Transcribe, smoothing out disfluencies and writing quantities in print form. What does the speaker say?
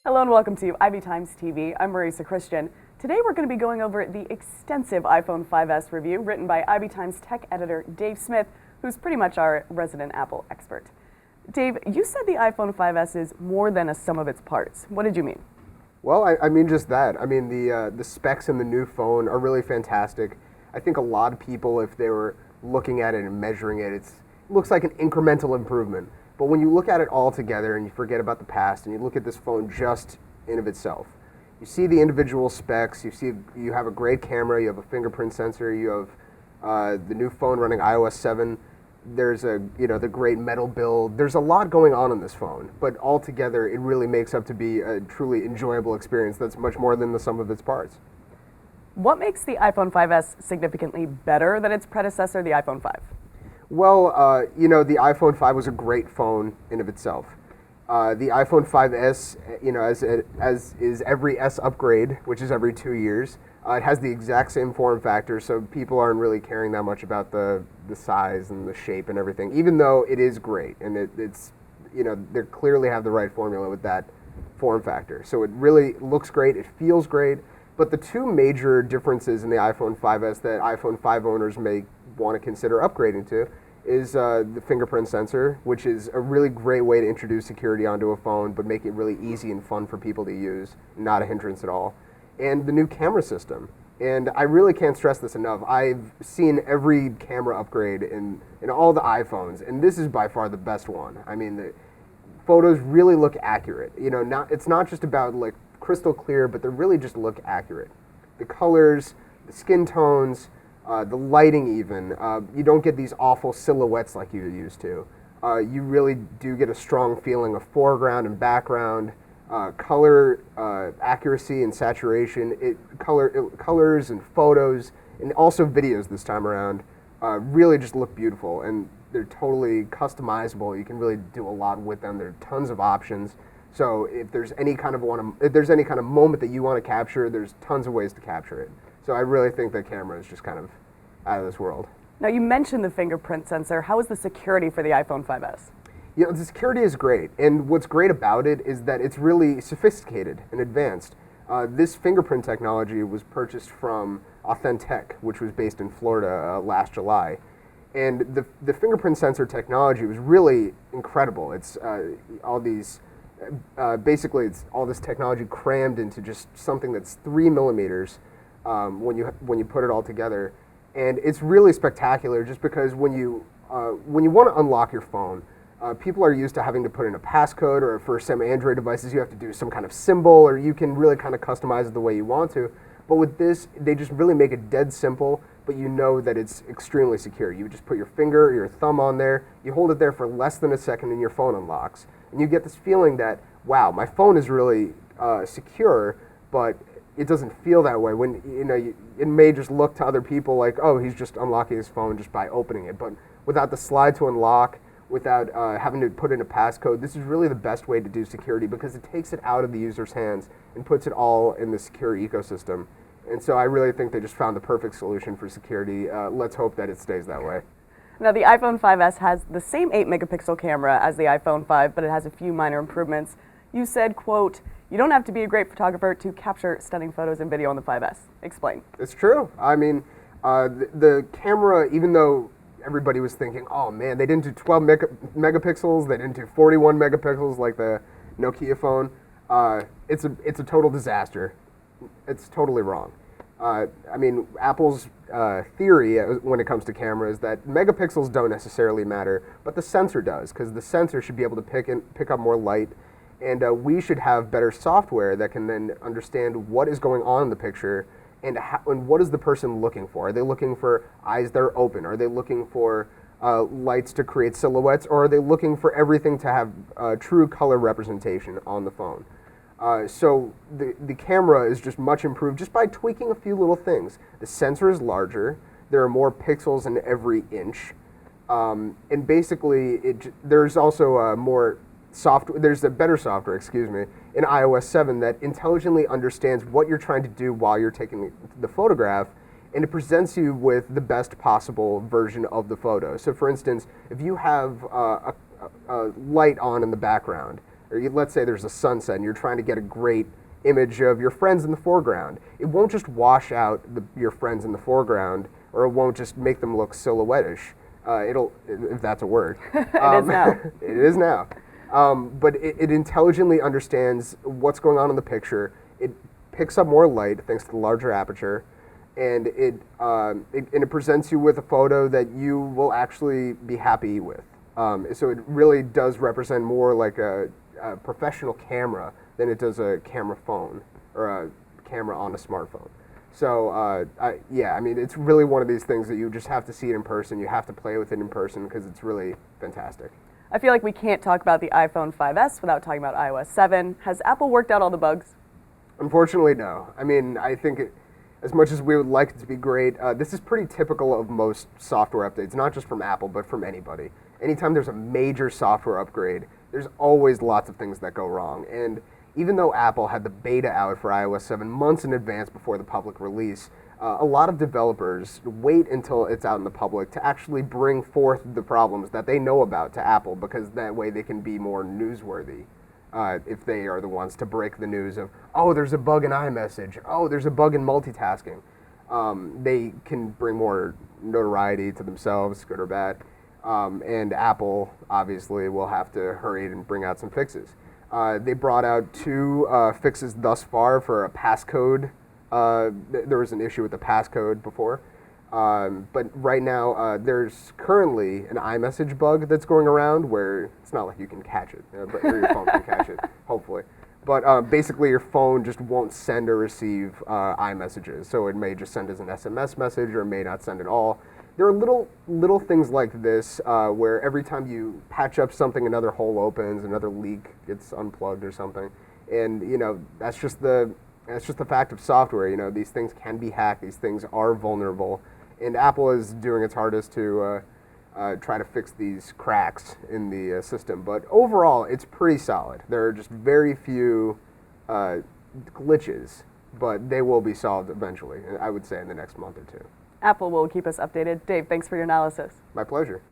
Hello and welcome to IB Times TV. I'm Marisa Christian. Today we're going to be going over the extensive iPhone 5S review written by IB Times tech editor Dave Smith, who's pretty much our resident Apple expert. Dave, you said the iPhone 5S is more than a sum of its parts. What did you mean? Well, I mean just that. I mean the specs in the new phone are really fantastic. I think a lot of people, if they were looking at it and measuring it, it looks like an incremental improvement. But when you look at it all together and you forget about the past and you look at this phone just in of itself, you see the individual specs. You have a great camera. You have a fingerprint sensor. You have the new phone running iOS 7. There's the great metal build. There's a lot going on in this phone, but altogether it really makes up to be a truly enjoyable experience that's much more than the sum of its parts. What makes the iPhone 5S significantly better than its predecessor, the iPhone 5? Well, the iPhone 5 was a great phone in of itself. The iPhone 5S, as is every S upgrade, which is every 2 years, it has the exact same form factor, so people aren't really caring that much about the size and the shape and everything, even though it is great, and they clearly have the right formula with that form factor. So it really looks great, it feels great, but the two major differences in the iPhone 5S that iPhone 5 owners may want to consider upgrading to is the fingerprint sensor, which is a really great way to introduce security onto a phone, but make it really easy and fun for people to use, not a hindrance at all. And the new camera system. And I really can't stress this enough. I've seen every camera upgrade in all the iPhones, and this is by far the best one. I mean, the photos really look accurate. It's not just about like crystal clear, but they really just look accurate. The colors, the skin tones, the lighting even. You don't get these awful silhouettes like you used to. You really do get a strong feeling of foreground and background, color accuracy and saturation, colors and photos, and also videos this time around really just look beautiful, and they're totally customizable. You can really do a lot with them. There are tons of options. So if there's any kind of moment that you want to capture, there's tons of ways to capture it. So I really think the camera is just kind of out of this world. Now, you mentioned the fingerprint sensor. How is the security for the iPhone 5S? The security is great, and what's great about it is that it's really sophisticated and advanced. This fingerprint technology was purchased from Authentech, which was based in Florida last July. And the fingerprint sensor technology was really incredible. It's basically it's all this technology crammed into just something that's 3 millimeters when you put it all together, and it's really spectacular. Just because when you want to unlock your phone, people are used to having to put in a passcode, or for some Android devices, you have to do some kind of symbol, or you can really kind of customize it the way you want to. But with this, they just really make it dead simple, but you know that it's extremely secure. You just put your finger or your thumb on there, you hold it there for less than a second, and your phone unlocks. And you get this feeling that, wow, my phone is really secure, but it doesn't feel that way. When it may just look to other people like, oh, he's just unlocking his phone just by opening it. But without the slide to unlock, without having to put in a passcode, this is really the best way to do security, because it takes it out of the user's hands and puts it all in the secure ecosystem. And so I really think they just found the perfect solution for security. Let's hope that it stays that way. Now, the iPhone 5S has the same 8-megapixel camera as the iPhone 5, but it has a few minor improvements. You said, quote, "You don't have to be a great photographer to capture stunning photos and video on the 5S. Explain." It's true. I mean, the camera, even though everybody was thinking, oh man, they didn't do 12 megapixels, they didn't do 41 megapixels like the Nokia phone, it's a total disaster. It's totally wrong. I mean, Apple's theory when it comes to cameras is that megapixels don't necessarily matter, but the sensor does, because the sensor should be able to pick up more light, and we should have better software that can then understand what is going on in the picture and what is the person looking for. Are they looking for eyes that are open? Are they looking for lights to create silhouettes? Or are they looking for everything to have true color representation on the phone? So the camera is just much improved just by tweaking a few little things. The sensor is larger. There are more pixels in every inch. And basically, there's also there's a better software, in iOS 7 that intelligently understands what you're trying to do while you're taking the photograph, and it presents you with the best possible version of the photo. So for instance, if you have a light on in the background, or let's say there's a sunset and you're trying to get a great image of your friends in the foreground. It won't just wash out your friends in the foreground, or it won't just make them look silhouette-ish. It'll, if that's a word. It is now. It is now. But it intelligently understands what's going on in the picture. It picks up more light thanks to the larger aperture, and it presents you with a photo that you will actually be happy with. So it really does represent more like a professional camera than it does a camera phone or a camera on a smartphone. So yeah, I mean, it's really one of these things that you just have to see it in person. You have to play with it in person because it's really fantastic. I feel like we can't talk about the iPhone 5S without talking about iOS 7. Has Apple worked out all the bugs? Unfortunately, no. I mean, I think as much as we would like it to be great, this is pretty typical of most software updates, not just from Apple, but from anybody. Anytime there's a major software upgrade, there's always lots of things that go wrong. And even though Apple had the beta out for iOS 7 months in advance before the public release, a lot of developers wait until it's out in the public to actually bring forth the problems that they know about to Apple, because that way they can be more newsworthy if they are the ones to break the news of, oh, there's a bug in iMessage, oh, there's a bug in multitasking. They can bring more notoriety to themselves, good or bad, and Apple obviously will have to hurry and bring out some fixes. They brought out 2 fixes thus far for a passcode. There was an issue with the passcode before. But right now, there's currently an iMessage bug that's going around where it's not like you can catch it, but or your phone can catch it, hopefully. But basically, your phone just won't send or receive iMessages. So it may just send as an SMS message, or it may not send at all. There are little things like this where every time you patch up something, another hole opens, another leak gets unplugged or something, and you know that's just the fact of software. You know, these things can be hacked. These things are vulnerable, and Apple is doing its hardest to try to fix these cracks in the system. But overall, it's pretty solid. There are just very few glitches, but they will be solved eventually. I would say in the next month or two. Apple will keep us updated. Dave, thanks for your analysis. My pleasure.